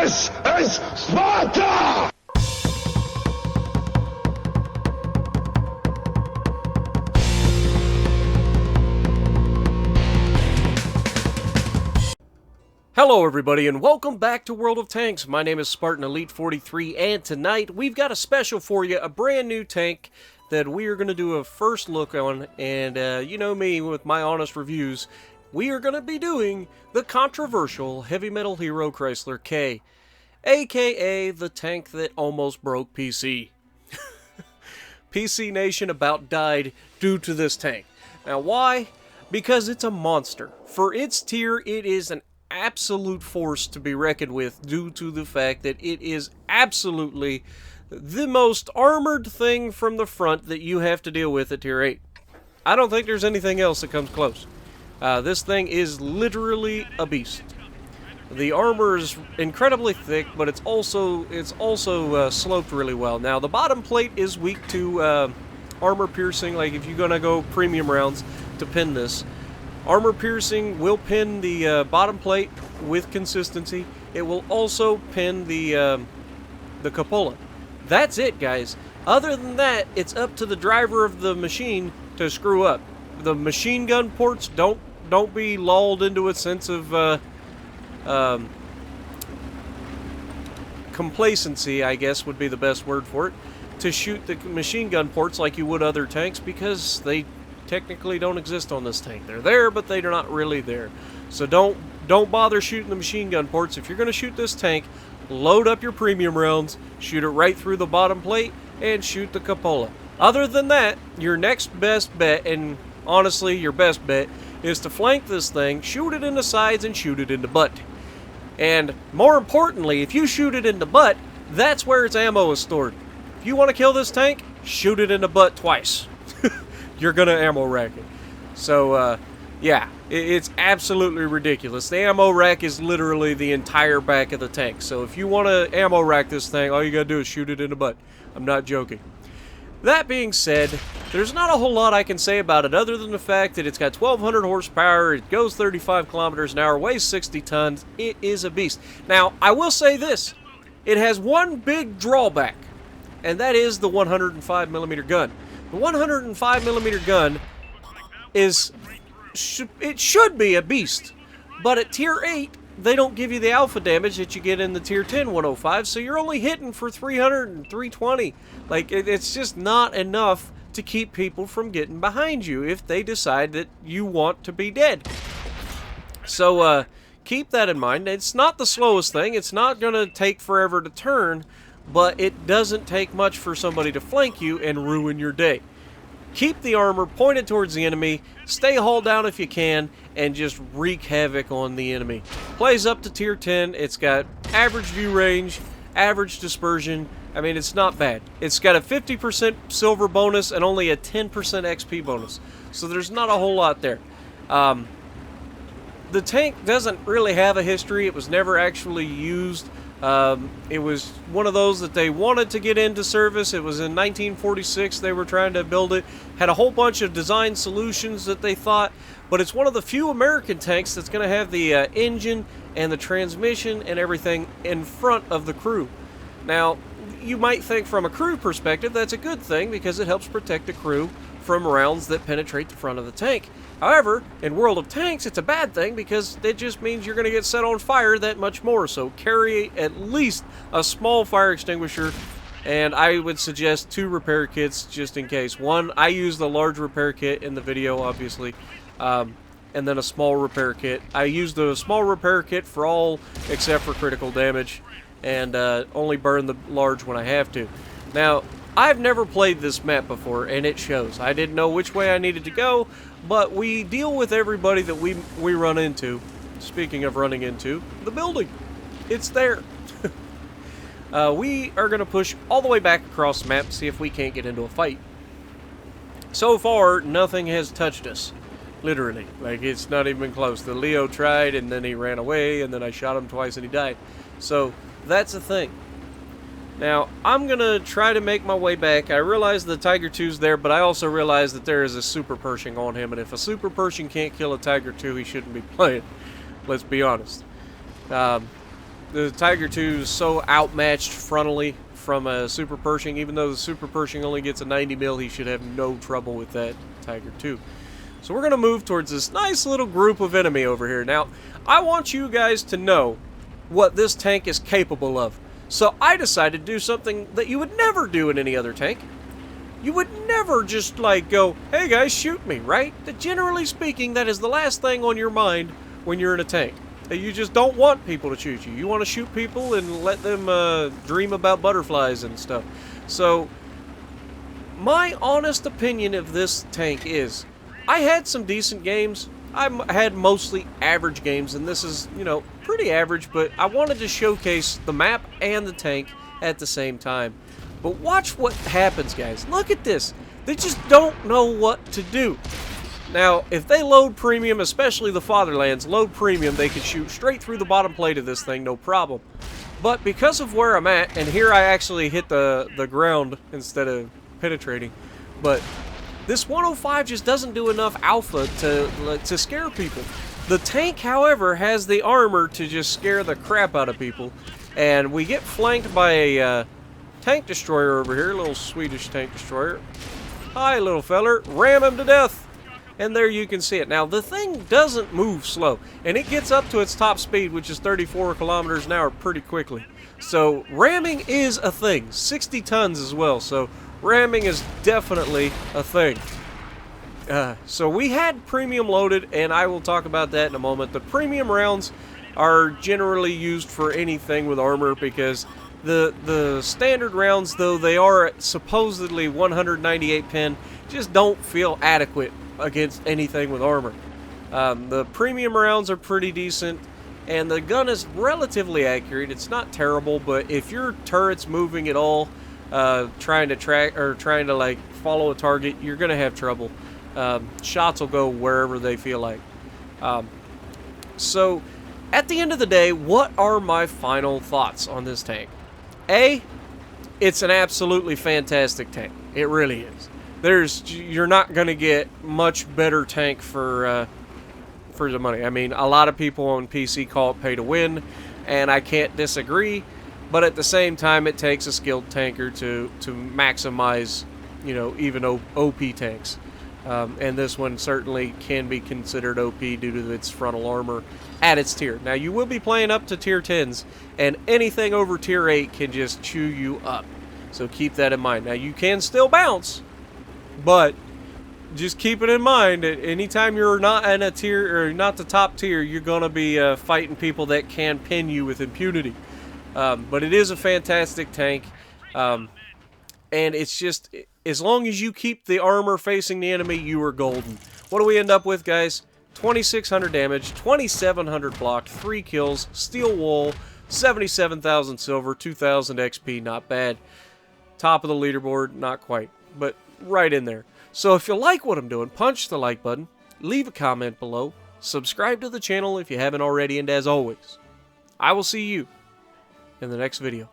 This is Sparta! Hello everybody and welcome back to World of Tanks. My name is Spartan Elite 43 and tonight we've got a special for you, a brand new tank that we are going to do a first look on, and you know me with my honest reviews, we are going to be doing the controversial heavy metal hero Chrysler K, aka the tank that almost broke PC. PC Nation about died due to this tank. Now why? Because it's a monster. For its tier, it is an absolute force to be reckoned with due to the fact that it is absolutely the most armored thing from the front that you have to deal with at tier 8. I don't think there's anything else that comes close. This thing is literally a beast. The armor is incredibly thick, but it's also sloped really well. Now the bottom plate is weak to armor piercing. Like if you're gonna go premium rounds to pin this, armor piercing will pin the bottom plate with consistency. It will also pin the cupola. That's it, guys. Other than that, it's up to the driver of the machine to screw up. The machine gun ports, don't be lulled into a sense of complacency, I guess would be the best word for it, to shoot the machine gun ports like you would other tanks, because they technically don't exist on this tank. They're there, but they're not really there. So don't bother shooting the machine gun ports. If you're going to shoot this tank, load up your premium rounds, shoot it right through the bottom plate, and shoot the cupola. Other than that, your next best bet, and honestly your best bet, is to flank this thing, shoot it in the sides, and shoot it in the butt. And more importantly, if you shoot it in the butt, that's where its ammo is stored. If you want to kill this tank, shoot it in the butt twice. You're gonna ammo rack it. So, yeah, it's absolutely ridiculous. The ammo rack is literally the entire back of the tank. So if you want to ammo rack this thing, all you gotta do is shoot it in the butt. I'm not joking. That being said, there's not a whole lot I can say about it other than the fact that it's got 1,200 horsepower, it goes 35 kilometers an hour, weighs 60 tons. It is a beast. Now, I will say this. It has one big drawback, and that is the 105mm gun. The 105mm gun it should be a beast, but at tier 8 they don't give you the alpha damage that you get in the tier 10 105, so you're only hitting for 300 and 320. Like it's just not enough to keep people from getting behind you if they decide that you want to be dead. So keep that in mind. It's not the slowest thing. It's not going to take forever to turn, but it doesn't take much for somebody to flank you and ruin your day. Keep the armor pointed towards the enemy, stay hull down if you can, and just wreak havoc on the enemy. Plays up to tier 10, it's got average view range, average dispersion. I mean, it's not bad. It's got a 50% silver bonus and only a 10% XP bonus. So there's not a whole lot there. The tank doesn't really have a history. It was never actually used. It was one of those that they wanted to get into service. It was in 1946 they were trying to build it. Had a whole bunch of design solutions that they thought, but it's one of the few American tanks that's going to have the engine and the transmission and everything in front of the crew. Now, you might think from a crew perspective that's a good thing because it helps protect the crew from rounds that penetrate the front of the tank. However, in World of Tanks, it's a bad thing because it just means you're going to get set on fire that much more. So carry at least a small fire extinguisher, and I would suggest 2 repair kits just in case. One, I used the large repair kit in the video, obviously, and then a small repair kit. I used the small repair kit for all except for critical damage, and only burn the large when I have to. Now, I've never played this map before, and it shows. I didn't know which way I needed to go, but we deal with everybody that we run into. Speaking of running into, the building. It's there. We are going to push all the way back across the map to see if we can't get into a fight. So far, nothing has touched us. Literally. Like, it's not even close. The Leo tried, and then he ran away, and then I shot him twice, and he died. So, that's the thing. Now, I'm going to try to make my way back. I realize the Tiger 2's there, but I also realize that there is a Super Pershing on him, and if a Super Pershing can't kill a Tiger 2, he shouldn't be playing. Let's be honest. The Tiger II is so outmatched frontally from a Super Pershing. Even though the Super Pershing only gets a 90 mil, he should have no trouble with that Tiger II. So we're going to move towards this nice little group of enemy over here. Now, I want you guys to know what this tank is capable of. So I decided to do something that you would never do in any other tank. You would never just like go, hey guys, shoot me, right? That generally speaking, that is the last thing on your mind when you're in a tank. That you just don't want people to shoot you. You want to shoot people and let them dream about butterflies and stuff. So my honest opinion of this tank is, I had some decent games. I had mostly average games, and this is, you know, pretty average, but I wanted to showcase the map and the tank at the same time. But watch what happens, guys. Look at this. They just don't know what to do. Now, if they load premium, especially the Fatherlands, load premium, they could shoot straight through the bottom plate of this thing, no problem. But because of where I'm at, and here I actually hit the ground instead of penetrating, but this 105 just doesn't do enough alpha to scare people. The tank, however, has the armor to just scare the crap out of people. And we get flanked by a tank destroyer over here, a little Swedish tank destroyer. Hi, little feller. Ram him to death. And there you can see it. Now, the thing doesn't move slow, and it gets up to its top speed, which is 34 kilometers an hour pretty quickly. So, ramming is a thing. 60 tons as well, so ramming is definitely a thing. So we had premium loaded, and I will talk about that in a moment. The premium rounds are generally used for anything with armor because the standard rounds, though they are supposedly 198 pin, just don't feel adequate against anything with armor. The premium rounds are pretty decent, and the gun is relatively accurate. It's not terrible, but if your turret's moving at all, trying to track or trying to like follow a target, you're gonna have trouble. Shots will go wherever they feel like. So at the end of the day, what are my final thoughts on this tank? A, it's an absolutely fantastic tank. It really is. You're not gonna get much better tank for the money. I mean, a lot of people on PC call it pay to win, and I can't disagree. But at the same time, it takes a skilled tanker to maximize, you know, even OP tanks. And this one certainly can be considered OP due to its frontal armor at its tier. Now, you will be playing up to tier 10s, and anything over tier 8 can just chew you up. So keep that in mind. Now, you can still bounce, but just keep it in mind that anytime you're not in a tier, or not the top tier, you're going to be fighting people that can pin you with impunity. But it is a fantastic tank, and it's just, as long as you keep the armor facing the enemy, you are golden. What do we end up with, guys? 2,600 damage, 2,700 block, 3 kills, steel wool, 77,000 silver, 2,000 XP, not bad. Top of the leaderboard, not quite, but right in there. So if you like what I'm doing, punch the like button, leave a comment below, subscribe to the channel if you haven't already, and as always, I will see you in the next video.